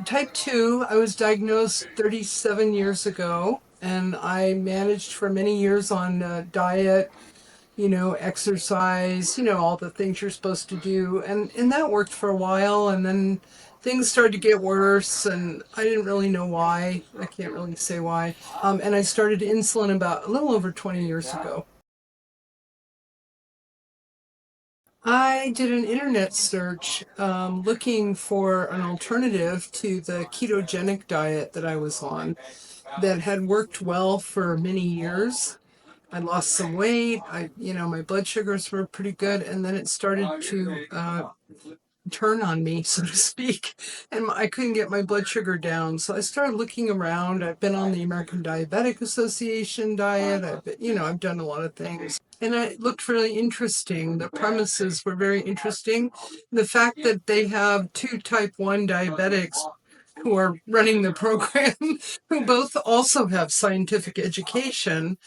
Type 2, I was diagnosed 37 years ago, and I managed for many years on diet, exercise, all the things you're supposed to do. And that worked for a while, and then things started to get worse, and I didn't really know why. I can't really say why. And I started insulin about a little over 20 years ago. I did an internet search looking for an alternative to the ketogenic diet that I was on that had worked well for many years. I lost some weight. My blood sugars were pretty good, and then it started to turn on me, so to speak, and I couldn't get my blood sugar down. So I started looking around. I've been on the American Diabetic Association diet. I've done a lot of things, and it looked really interesting. The premises were very interesting. The fact that they have two type 1 diabetics who are running the program, who both also have scientific education,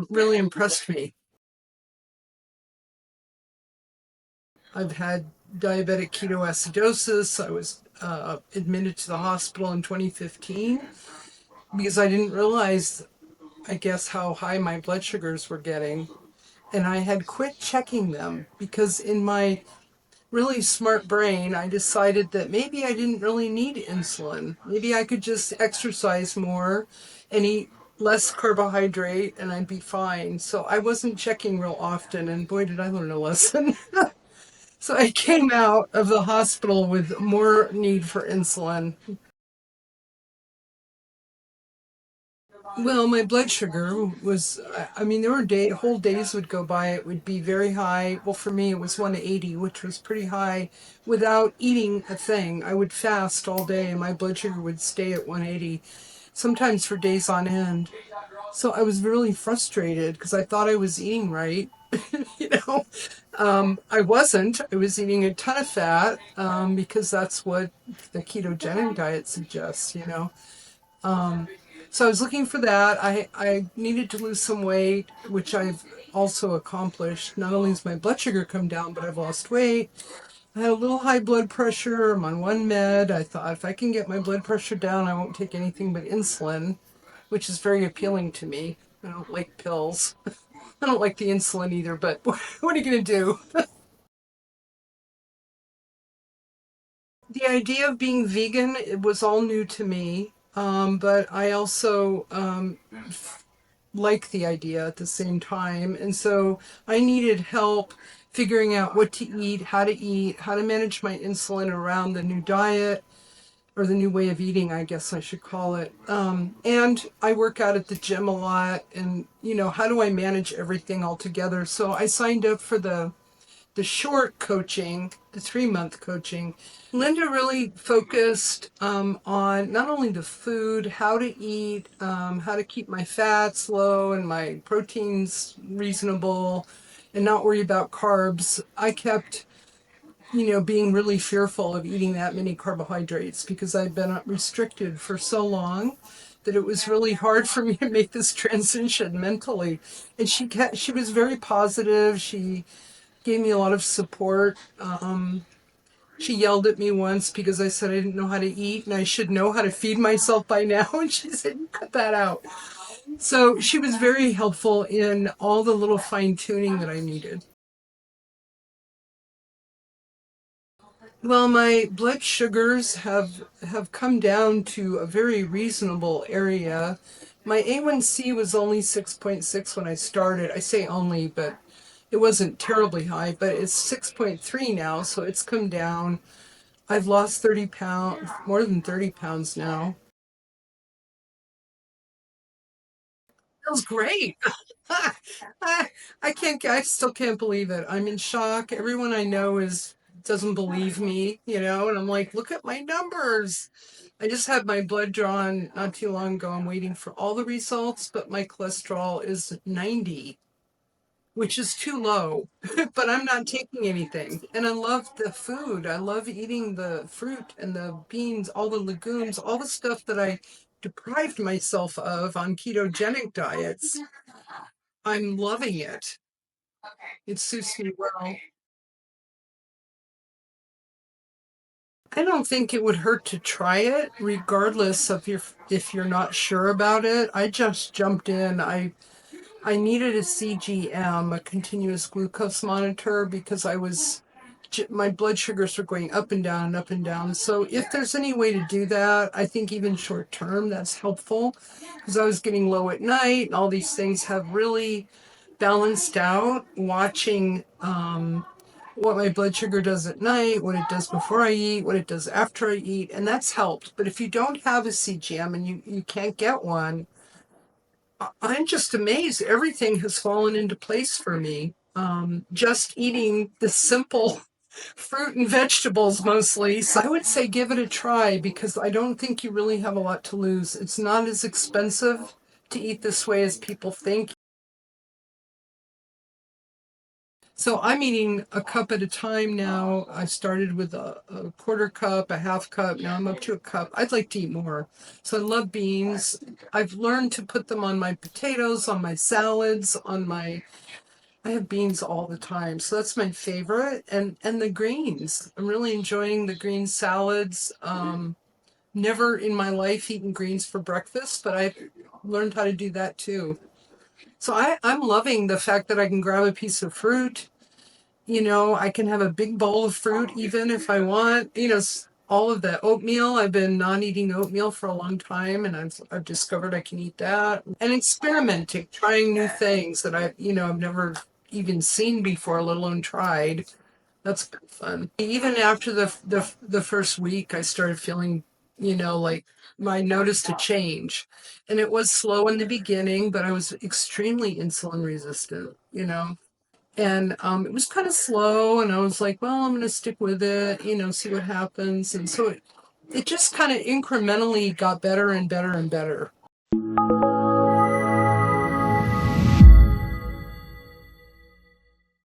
really impressed me. I've had diabetic ketoacidosis. I was admitted to the hospital in 2015 because I didn't realize, I guess, how high my blood sugars were getting. And I had quit checking them because in my really smart brain, I decided that maybe I didn't really need insulin. Maybe I could just exercise more and eat less carbohydrate and I'd be fine. So I wasn't checking real often, and boy, did I learn a lesson. So I came out of the hospital with more need for insulin. Well, my blood sugar was, I mean, there were whole days would go by, it would be very high. Well, for me, it was 180, which was pretty high without eating a thing. I would fast all day and my blood sugar would stay at 180, sometimes for days on end. So I was really frustrated because I thought I was eating right. you know, I wasn't. I was eating a ton of fat because that's what the ketogenic diet suggests. So I was looking for that. I needed to lose some weight, which I've also accomplished. Not only has my blood sugar come down, but I've lost weight. I had a little high blood pressure. I'm on one med. I thought if I can get my blood pressure down, I won't take anything but insulin, which is very appealing to me. I don't like pills. I don't like the insulin either, but what are you going to do? The idea of being vegan, it was all new to me, but I also like the idea at the same time. And so I needed help figuring out what to eat, how to manage my insulin around the new diet or the new way of eating, I guess I should call it. And I work out at the gym a lot, and how do I manage everything all together? So I signed up for the short coaching, the 3-month coaching. Linda really focused on not only the food, how to eat, how to keep my fats low and my proteins reasonable, and not worry about carbs. I kept, being really fearful of eating that many carbohydrates because I've been restricted for so long that it was really hard for me to make this transition mentally. And she was very positive. She gave me a lot of support. She yelled at me once because I said I didn't know how to eat and I should know how to feed myself by now. And she said, cut that out. So she was very helpful in all the little fine tuning that I needed. Well, my blood sugars have come down to a very reasonable area. My A1c was only 6.6 when I started. I say only, but it wasn't terribly high, but it's 6.3 now, so it's come down. I've lost 30 pounds, more than 30 pounds now. Feels great. I still can't believe it. I'm in shock. Everyone I know doesn't believe me, and I'm like, look at my numbers. I just had my blood drawn not too long ago. I'm waiting for all the results, but my cholesterol is 90, which is too low. But I'm not taking anything. And I love the food. I love eating the fruit and the beans, all the legumes, all the stuff that I deprived myself of on ketogenic diets. I'm loving it. It suits me well. I don't think it would hurt to try it, regardless of if you're not sure about it. I just jumped in. I needed a CGM, a continuous glucose monitor, because my blood sugars were going up and down and up and down. So if there's any way to do that, I think even short term, that's helpful, because I was getting low at night and all these things have really balanced out watching what my blood sugar does at night, what it does before I eat, what it does after I eat, and that's helped. But if you don't have a CGM and you can't get one, I'm just amazed. Everything has fallen into place for me. Just eating the simple fruit and vegetables mostly. So I would say give it a try because I don't think you really have a lot to lose. It's not as expensive to eat this way as people think. So I'm eating a cup at a time now. I started with a quarter cup, a half cup. Now I'm up to a cup. I'd like to eat more. So I love beans. I've learned to put them on my potatoes, on my salads, I have beans all the time. So that's my favorite. And the greens. I'm really enjoying the green salads. Never in my life eaten greens for breakfast, but I've learned how to do that too. So I'm loving the fact that I can grab a piece of fruit. I can have a big bowl of fruit even if I want. All of the oatmeal. I've been not eating oatmeal for a long time, and I've discovered I can eat that. And experimenting, trying new things that I've never even seen before, let alone tried. That's been fun. Even after the first week, I started feeling, like I noticed a change, and it was slow in the beginning, but I was extremely insulin resistant. And it was kind of slow, and I was like, well, I'm going to stick with it, see what happens. And so it just kind of incrementally got better and better and better.